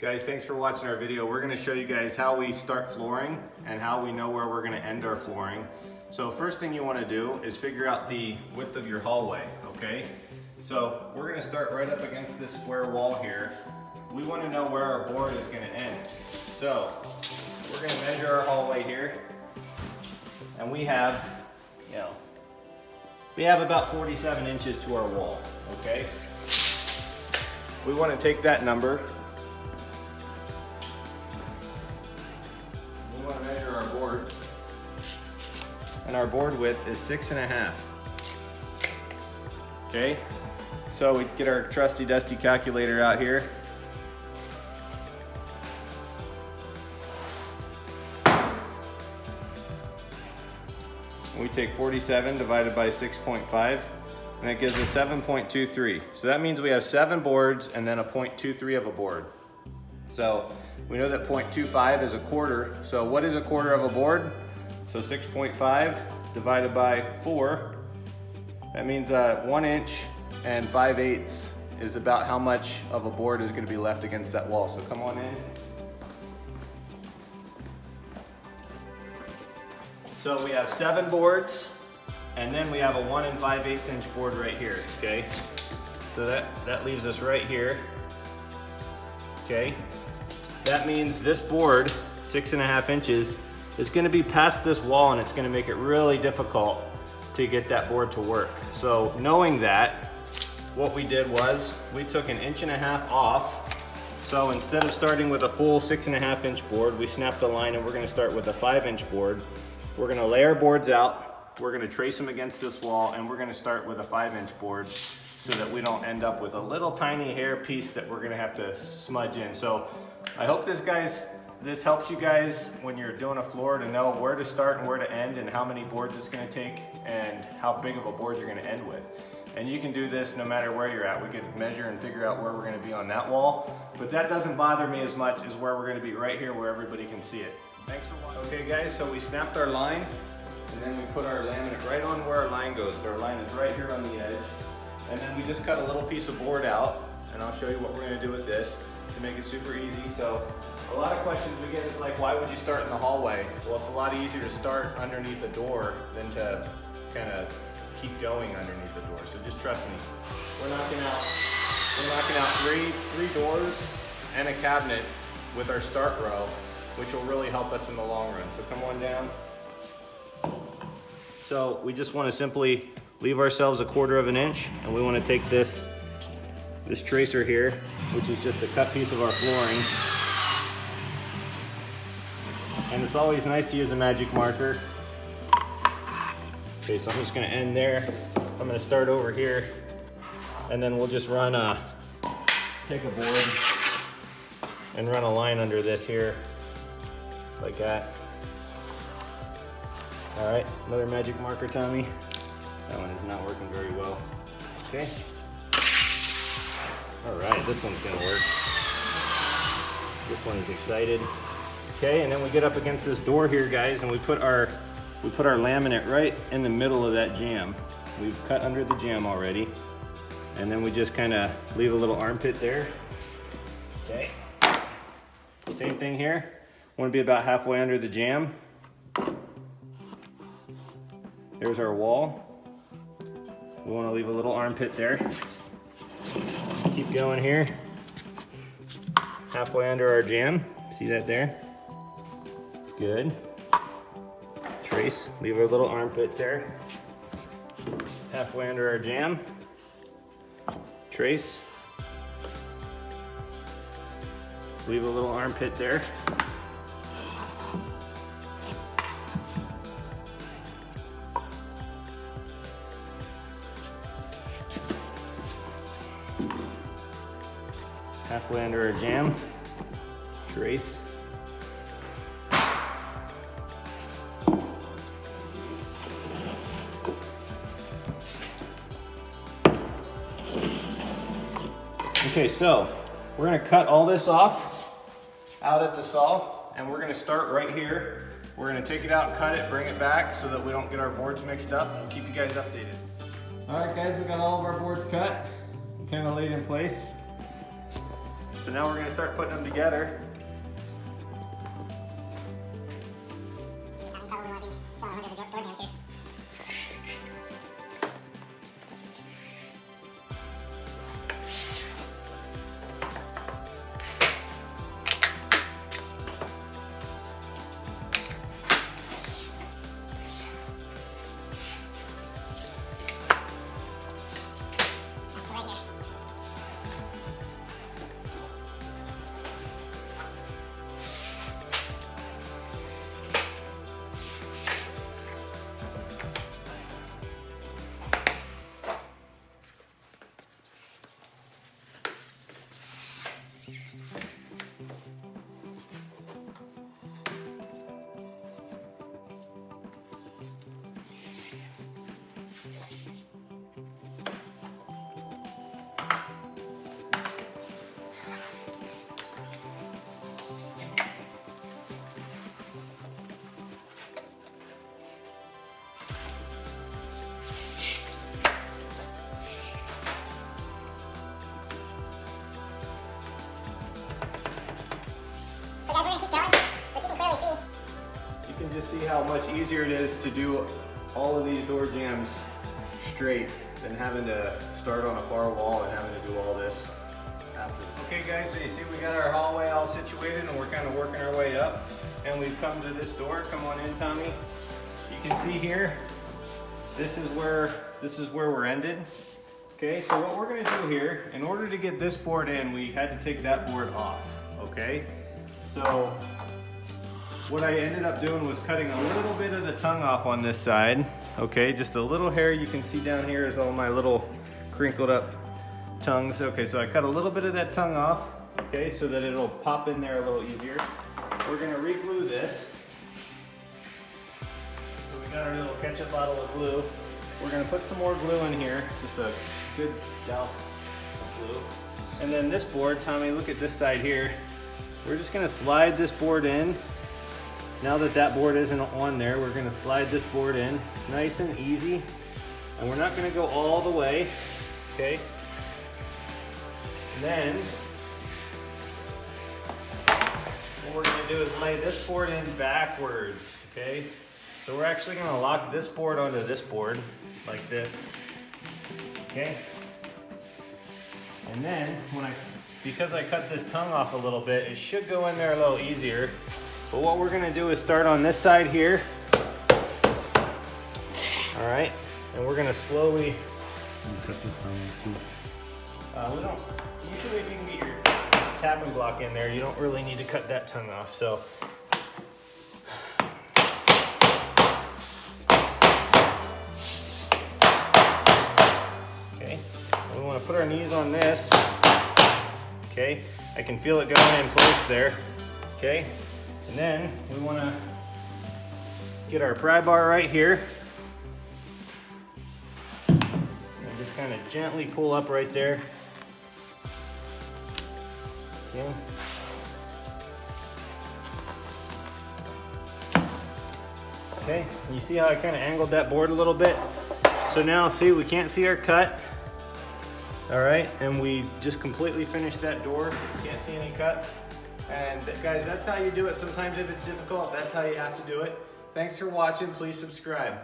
Guys, thanks for watching our video. We're going to show you guys how we start flooring and how we know where we're going to end our flooring. So first thing you want to do is figure out the width of your hallway, okay? So we're going to start right up against this square wall here. We want to know where our board is going to end. So we're going to measure our hallway here, and we have about 47 inches to our wall, okay? We want to take that number. We want to measure our board, and our board width is 6.5. Okay, so we get our trusty dusty calculator out here. We take 47 divided by 6.5, and it gives us 7.23. So that means we have 7 boards and then a 0.23 of a board. So we know that 0.25 is a quarter. So what is a quarter of a board? So 6.5 divided by 4, that means 1 inch and 5/8 is about how much of a board is going to be left against that wall. So come on in. So we have 7 boards, and then we have a 1 5/8 inch board right here, okay? So that leaves us right here, okay? That means this board, 6.5 inches, is gonna be past this wall, and it's gonna make it really difficult to get that board to work. So knowing that, what we did was we took 1.5 inches off. So instead of starting with a full 6.5 inch board, we snapped a line, and we're gonna start with a 5-inch board. We're gonna lay our boards out, we're gonna trace them against this wall, and we're gonna start with a 5-inch board so that we don't end up with a little tiny hair piece that we're gonna have to smudge in. So I hope this helps you guys when you're doing a floor to know where to start and where to end, and how many boards it's gonna take and how big of a board you're gonna end with. And you can do this no matter where you're at. We could measure and figure out where we're gonna be on that wall, but that doesn't bother me as much as where we're gonna be right here where everybody can see it. Thanks for watching. Okay guys, so we snapped our line, and then we put our laminate right on where our line goes. So our line is right here on the edge. And then we just cut a little piece of board out, and I'll show you what we're gonna do with this to make it super easy. So a lot of questions we get is like, why would you start in the hallway? Well, it's a lot easier to start underneath the door than to kind of keep going underneath the door. So just trust me. We're knocking out three doors and a cabinet with our start row, which will really help us in the long run. So come on down. So we just want to simply leave ourselves a 1/4 inch, and we want to take this tracer here, which is just a cut piece of our flooring. And it's always nice to use a magic marker. Okay, so I'm just going to end there. I'm going to start over here, and then we'll just take a board and run a line under this here, like that. All right, another magic marker, Tommy. That one is not working very well. Okay. All right, this one's gonna work. This one is excited. Okay, and then we get up against this door here, guys, and we put our laminate right in the middle of that jamb. We've cut under the jamb already, and then we just kind of leave a little armpit there. Okay. Same thing here. Want to be about halfway under the jamb. There's our wall. We want to leave a little armpit there. Keep going here. Halfway under our jamb. See that there? Good. Trace. Leave a little armpit there. Halfway under our jamb. Trace. Leave a little armpit there. Halfway under our jamb, trace. Okay, so we're gonna cut all this off out at the saw, and we're gonna start right here. We're gonna take it out, cut it, bring it back so that we don't get our boards mixed up. We'll keep you guys updated. All right, guys, we got all of our boards cut, kind of laid in place. So now we're gonna start putting them together. You can just see how much easier it is to do all of these door jambs straight than having to start on a far wall and having to do all this after. Okay guys, so you see we got our hallway all situated and we're kind of working our way up, and we've come to this door. Come on in, Tommy. You can see here, this is where we're ended. Okay, so what we're gonna do here, in order to get this board in, we had to take that board off, okay? So what I ended up doing was cutting a little bit of the tongue off on this side, okay? Just a little hair. You can see down here is all my little crinkled up tongues. Okay, so I cut a little bit of that tongue off, okay, so that it'll pop in there a little easier. We're gonna re-glue this. So we got our little ketchup bottle of glue. We're gonna put some more glue in here, just a good douse of glue. And then this board, Tommy, look at this side here. We're just gonna slide this board in. Now that that board isn't on there, we're gonna slide this board in nice and easy. And we're not gonna go all the way, okay? And then, what we're gonna do is lay this board in backwards, okay? So we're actually gonna lock this board onto this board, like this, okay? And then, because I cut this tongue off a little bit, it should go in there a little easier. But what we're gonna do is start on this side here. All right, and we're gonna slowly. Cut this tongue off too. We don't. Usually, if you can get your tapping block in there, you don't really need to cut that tongue off. So. Okay, we want to put our knees on this. Okay, I can feel it going in place there. Okay. And then we want to get our pry bar right here and just kind of gently pull up right there. Okay. Okay, you see how I kind of angled that board a little bit? So now see, we can't see our cut. All right, and we just completely finished that door. Can't see any cuts. And guys, that's how you do it. Sometimes if it's difficult, that's how you have to do it. Thanks for watching. Please subscribe.